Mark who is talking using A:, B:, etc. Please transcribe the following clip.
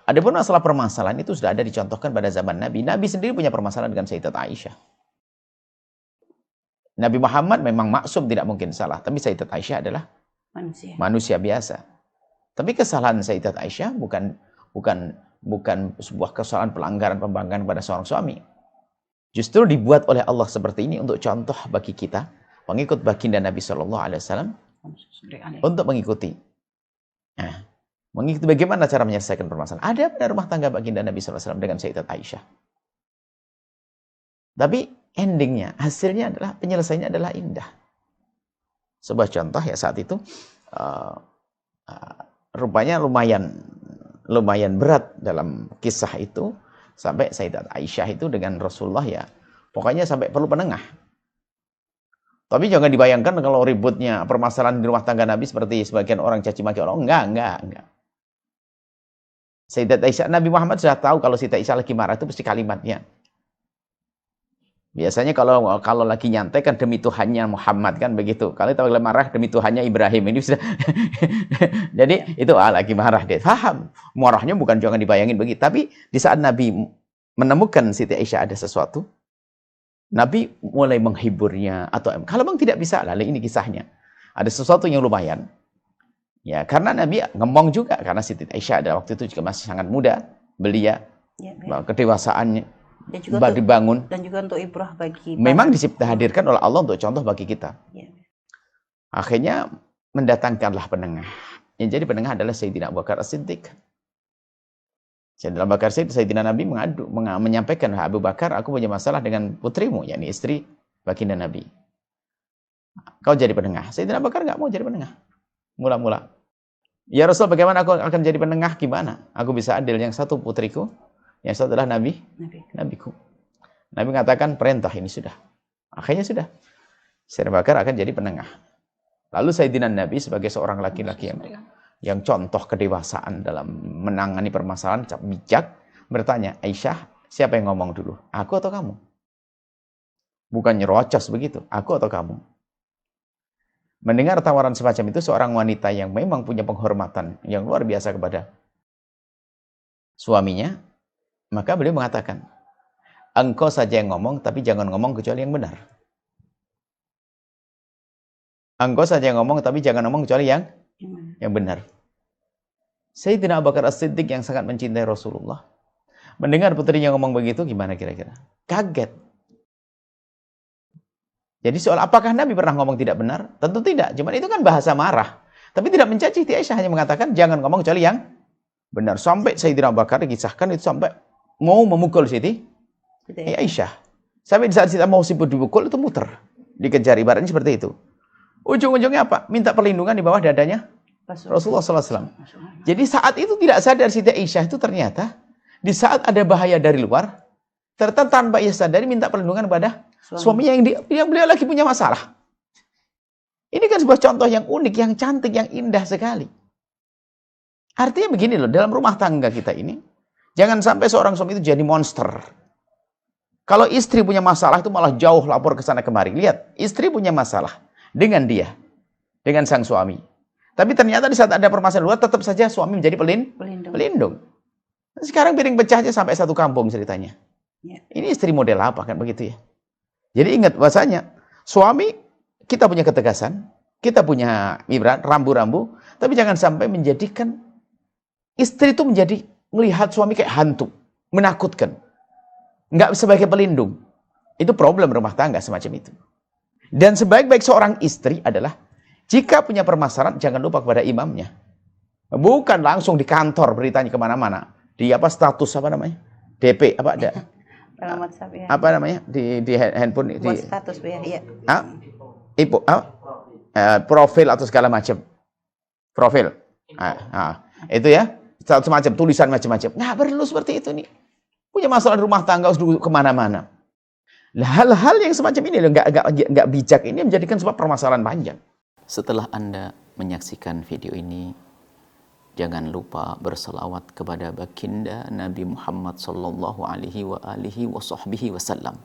A: Adapun masalah permasalahan itu sudah ada dicontohkan pada zaman Nabi. Nabi sendiri punya permasalahan dengan Sayyidat Aisyah. Nabi Muhammad memang maksum, tidak mungkin salah. Tapi Sayyidat Aisyah adalah manusia biasa. Tapi kesalahan Sayyidat Aisyah bukan sebuah kesalahan pelanggaran pembangkangan pada seorang suami. Justru dibuat oleh Allah seperti ini untuk contoh bagi kita, pengikut baginda Nabi SAW, untuk mengikuti. Nah, mengikuti bagaimana cara menyelesaikan permasalahan. Ada pada rumah tangga baginda Nabi SAW dengan Sayyidat Aisyah. Tapi endingnya, hasilnya adalah, penyelesaiannya adalah indah. Sebuah contoh ya saat itu, rupanya lumayan berat dalam kisah itu, sampai Sayyidat Aisyah itu dengan Rasulullah ya, pokoknya sampai perlu penengah. Tapi jangan dibayangkan kalau ributnya permasalahan di rumah tangga Nabi seperti sebagian orang caci maki orang. Enggak. Sayyidat Aisyah, Nabi Muhammad sudah tahu kalau Sayyidat Aisyah lagi marah itu pasti kalimatnya. Biasanya kalau lagi nyantai kan demi Tuhannya Muhammad kan begitu. Kalau lagi marah demi Tuhannya Ibrahim, ini sudah. Jadi itu lagi marah dia. Paham. Marahnya bukan jangan dibayangin begitu. Tapi di saat Nabi menemukan Siti Aisyah ada sesuatu, Nabi mulai menghiburnya atau kalau memang tidak bisa lah, ini kisahnya. Ada sesuatu yang lumayan. Ya, karena Nabi ngomong juga karena Siti Aisyah ada waktu itu juga masih sangat muda, belia, kedewasaannya dibangun
B: dan juga untuk ibrah bagi
A: memang dihadirkan oleh Allah untuk contoh bagi kita. Akhirnya mendatangkanlah penengah. Yang jadi penengah adalah Sayyidina Abu Bakar As-Siddiq. Sayyidina Abu Bakar As-Siddiq, Sayyidina Nabi menyampaikan, Abu Bakar, aku punya masalah dengan putrimu, yakni istri baginda Nabi. Kau jadi penengah. Sayyidina Abu Bakar nggak mau jadi penengah. Mula-mula. Ya Rasul, bagaimana aku akan jadi penengah? Gimana? Aku bisa adil, yang satu putriku, yang satu adalah nabiku. Nabi mengatakan perintah ini sudah. Akhirnya sudah. Sayyidina Abu Bakar akan jadi penengah. Lalu Sayyidina Nabi sebagai seorang laki-laki yang contoh kedewasaan dalam menangani permasalahan, bijak, bertanya, Aisyah, siapa yang ngomong dulu? Aku atau kamu? Bukan nyerocos begitu. Aku atau kamu? Mendengar tawaran semacam itu, seorang wanita yang memang punya penghormatan yang luar biasa kepada suaminya, maka beliau mengatakan, engkau saja yang ngomong, tapi jangan ngomong kecuali yang benar. Engkau saja yang ngomong, tapi jangan ngomong kecuali yang benar. Sayyidina Abu Bakar As-Siddiq yang sangat mencintai Rasulullah, mendengar putrinya ngomong begitu, gimana kira-kira? Kaget. Jadi soal apakah Nabi pernah ngomong tidak benar? Tentu tidak. Cuma itu kan bahasa marah. Tapi tidak mencaci. Aisyah hanya mengatakan, jangan ngomong kecuali yang benar. Sampai Sayyidina Abu Bakar dikisahkan itu sampai mau memukul Siti Aisyah. Sampai di saat Siti mau sibuk dipukul, itu muter. Dikejar, ibaratnya seperti itu. Ujung-ujungnya apa? Minta perlindungan di bawah dadanya Rasulullah SAW. Jadi saat itu tidak sadar Siti Aisyah itu ternyata di saat ada bahaya dari luar, ternyata tanpa ia sadari minta perlindungan kepada suaminya yang beliau lagi punya masalah. Ini kan sebuah contoh yang unik, yang cantik, yang indah sekali. Artinya begini loh, dalam rumah tangga kita ini, jangan sampai seorang suami itu jadi monster. Kalau istri punya masalah itu malah jauh lapor ke sana kemari. Lihat, istri punya masalah dengan dia, dengan sang suami. Tapi ternyata di saat ada permasalahan luar, tetap saja suami menjadi pelindung. Sekarang piring pecahnya sampai satu kampung ceritanya. Ini istri model apa kan begitu ya? Jadi ingat bahasanya, suami kita punya ketegasan, kita punya ibrat, rambu-rambu, tapi jangan sampai menjadikan istri itu melihat suami kayak hantu, menakutkan. Nggak sebagai pelindung. Itu problem rumah tangga semacam itu. Dan sebaik-baik seorang istri adalah, jika punya permasalahan, jangan lupa kepada imamnya. Bukan langsung di kantor beritanya kemana-mana. Di status DP, ada?
B: WhatsApp, ya.
A: Apa namanya? Di handphone.
B: Buat status, ya.
A: Profil atau segala macam. Profil. Itu ya. Semacam tulisan macam-macam. Nggak perlu seperti itu nih. Punya masalah di rumah tangga harus kemana-mana. Hal-hal yang semacam ini nggak bijak ini menjadikan sebuah permasalahan panjang. Setelah Anda menyaksikan video ini, jangan lupa berselawat kepada baginda Nabi Muhammad sallallahu alaihi wasallam.